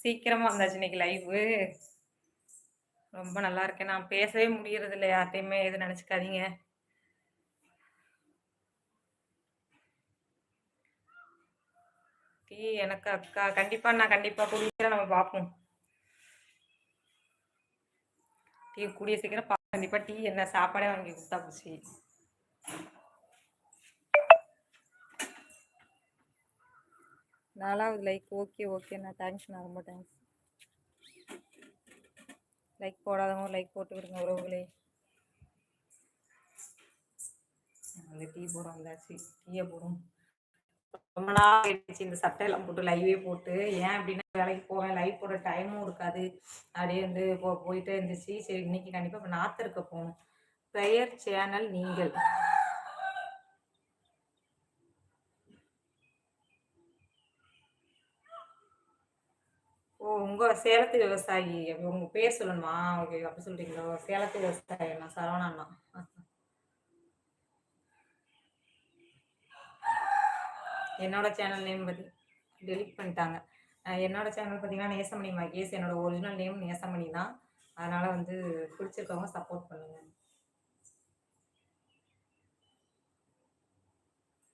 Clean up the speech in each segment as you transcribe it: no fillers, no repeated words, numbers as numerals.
சீக்கிரமா வந்தாச்சு இன்னைக்கு லைவு. ரொம்ப நல்லா இருக்கேன். நான் பேசவே முடியறது இல்ல யார்ட்டயுமே, எதுவும் நினைச்சுக்காதீங்க. டீ எனக்கு அக்கா நான் கண்டிப்பா குடிக்கிறேன். நம்ம பார்ப்போம். டீ கூடிய சீக்கிரம் கண்டிப்பா டீ என்ன சாப்பாடே வாங்கி கொடுத்தா போச்சு. நாலாவது லைக். ஓகேண்ணா, தேங்க்ஸ்ண்ணா, ரொம்ப தேங்க்ஸ். லைக் போடாதவங்க லைக் போட்டு விடுங்க உறவுகளே. அந்த டீ போட வந்தாச்சு, டீயை போடும். ரொம்ப நாள் ஆயிடுச்சு இந்த சட்டையெல்லாம் போட்டு லைவே போட்டு. ஏன் அப்படின்னா வேலைக்கு போவேன், லைவ் போட டைமும் இருக்காது. அப்படியே வந்து போயிட்டே இருந்துச்சு. சரி இன்னைக்கு கண்டிப்பா இப்போ நாத்திருக்க போகணும். பெயர் சேனல் நீங்கள். ஓ, உங்க சேலத்து விவசாயி, உங்க பேர் சொல்லணுமா? ஓகே, அப்படி சொல்றீங்களோ? சேலத்து விவசாயி நான் சரவணா. என்னோட சேனல் நேம் பத்தி டெலிட் பண்ணிட்டாங்க. என்னோட சேனல் பார்த்தீங்கன்னா நேசமணி மகேஷ். என்னோட ஒரிஜினல் நேம் நேசமணி தான். அதனால வந்து பிடிச்சிருக்கவங்க சப்போர்ட் பண்ணுங்க.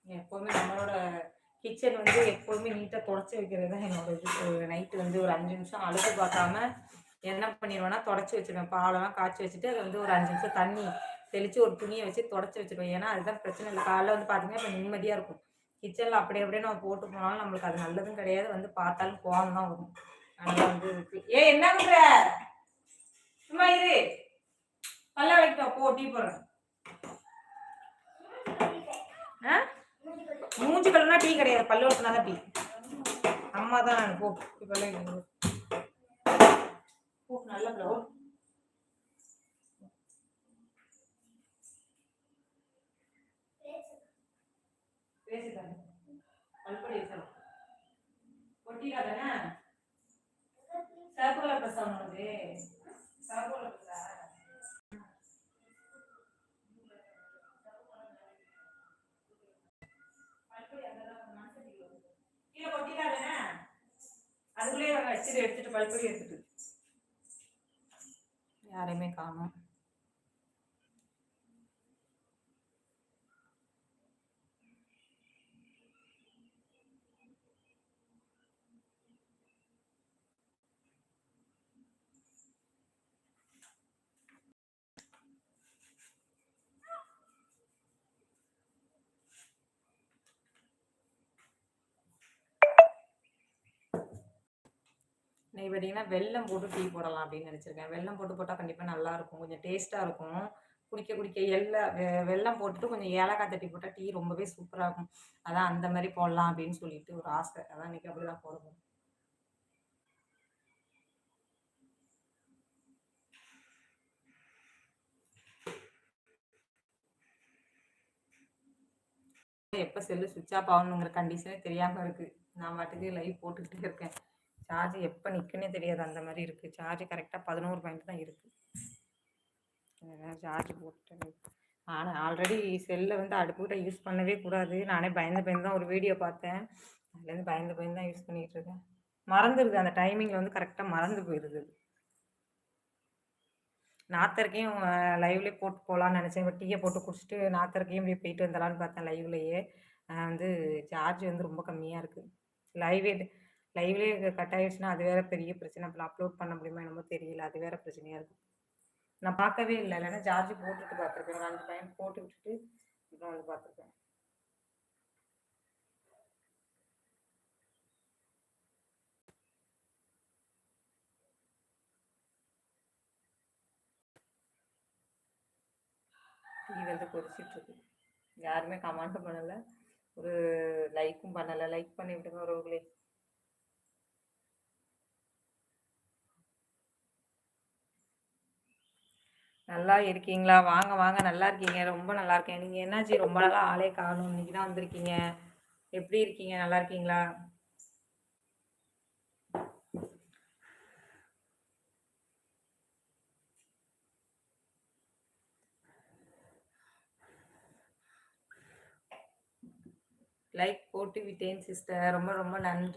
எப்போவுமே நம்மளோட கிச்சன் வந்து எப்போதுமே நீட்டாக தொடச்சி வைக்கிறது தான் என்னோட இது. நைட்டு வந்து ஒரு 5 நிமிஷம் அழுக பார்க்காம என்ன பண்ணிடுவேன்னா தொடச்சி வச்சுருவேன். பாலெல்லாம் காய்ச்சி வச்சுட்டு அதை வந்து ஒரு 5 நிமிஷம் தண்ணி தெளித்து ஒரு துணியை வச்சு தொடச்சி வச்சுருவேன். ஏன்னா அதுதான் பிரச்சனை இல்லை. காலைல வந்து பார்த்தீங்கன்னா இப்போ நிம்மதியாக இருக்கும். கிச்சனில் அப்படியே நம்ம போட்டு போனாலும் நம்மளுக்கு அது நல்லதும் கிடையாது. வந்து பார்த்தாலும் கோவம் தான் வரும். அதனால் வந்து என்ன பண்ணுற சும்மா இரு, பல்ல வைக்கிட்டோம் போ, டீ போடுறேன். மூஞ்சி கழுவுனா டீ கிடையாது, பல்லு வளர்த்துனா தான் டீ. அம்மா தான் நான் போ நல்ல ப்ளோ பேசுதானே பல்படி வச்சலாம் ஒட்டிடாதானே. சிவப்பு கலர் ட்ரெஸ் ஆனது, சிவப்பு கலர் ட்ரெஸ்ஸா? கீழே கொட்டிடாதானே, அதுக்குள்ளேயே வச்சுட்டு எடுத்துட்டு பல்படி எடுத்துட்டு. யாரையுமே காணும். இன்னைக்கு பார்த்தீங்கன்னா வெல்லம் போட்டு டீ போடலாம் அப்படின்னு நினச்சிருக்கேன். வெல்லம் போட்டு போட்டால் கண்டிப்பாக நல்லாயிருக்கும், கொஞ்சம் டேஸ்ட்டாக இருக்கும். குடிக்க வெல்லம் போட்டுட்டு கொஞ்சம் ஏலக்காய் தட்டி போட்டால் டீ ரொம்பவே சூப்பராக இருக்கும். அதான் அந்த மாதிரி போடலாம் அப்படின்னு சொல்லிட்டு ஒரு ஆசை. அதான் இன்னைக்கு அப்படி தான் போடணும். எப்போ செல்லு சுவிட்ச் ஆஃப் ஆகணுங்கிற கண்டிஷனே தெரியாமல் இருக்குது. நான் பாட்டுக்கு லைவ் போட்டுக்கிட்டே இருக்கேன். சார்ஜ் எப்போ நிற்குன்னே தெரியாது, அந்த மாதிரி இருக்குது. சார்ஜ் கரெக்டாக 11 பாயிண்ட் தான் இருக்குது. சார்ஜ் போட்டு ஆனால் ஆல்ரெடி செல்லை வந்து அடுப்புக்கிட்ட யூஸ் பண்ணவே கூடாது. நானே பயந்து தான் ஒரு வீடியோ பார்த்தேன். அதுலேருந்து பயந்து தான் யூஸ் பண்ணிகிட்டு இருக்கேன். மறந்துடுது, அந்த டைமிங்கில் வந்து கரெக்டாக மறந்து போயிடுது. நாத்தருக்கையும் லைவ்லேயே போட்டு போகலான்னு நினச்சேன். இப்போ டீயை போட்டு குடிச்சிட்டு நாத்தருக்கையும் இப்படி போயிட்டு வந்தலான்னு பார்த்தேன் லைவ்லேயே. வந்து சார்ஜ் வந்து ரொம்ப கம்மியாக இருக்குது. லைவ்லேயே கட் ஆகிடுச்சுன்னா அது வேறு பெரிய பிரச்சனை. அப்புறம் அப்லோட் பண்ண முடியுமா என்னமோ தெரியல, அது வேறு பிரச்சனையாக இருக்குது. நான் பார்க்கவே இல்லை, இல்லைன்னா சார்ஜ் போட்டுட்டு பார்த்துருக்கேன். ஒரு 5 டைம் போட்டு விட்டுட்டு அப்புறம் வந்து பார்த்துருக்கேன். டீ வந்து கொதிச்சிட்ருக்கு. யாருமே கமெண்ட்டும் பண்ணலை, ஒரு லைக்கும் பண்ணலை. லைக் பண்ணி விட்டுங்க உறவுகளே. நல்லா இருக்கீங்களா? வாங்க வாங்க, நல்லா இருக்கீங்க? ரொம்ப நல்லா இருக்கேன். நீங்கள் என்னாச்சு ரொம்ப நாளாக ஆளே காணும், இன்னைக்கு தான் வந்திருக்கீங்க. எப்படி இருக்கீங்க, நல்லா இருக்கீங்களா? லைக் போட்டு விட்டேன் சிஸ்டர், ரொம்ப ரொம்ப நன்றி.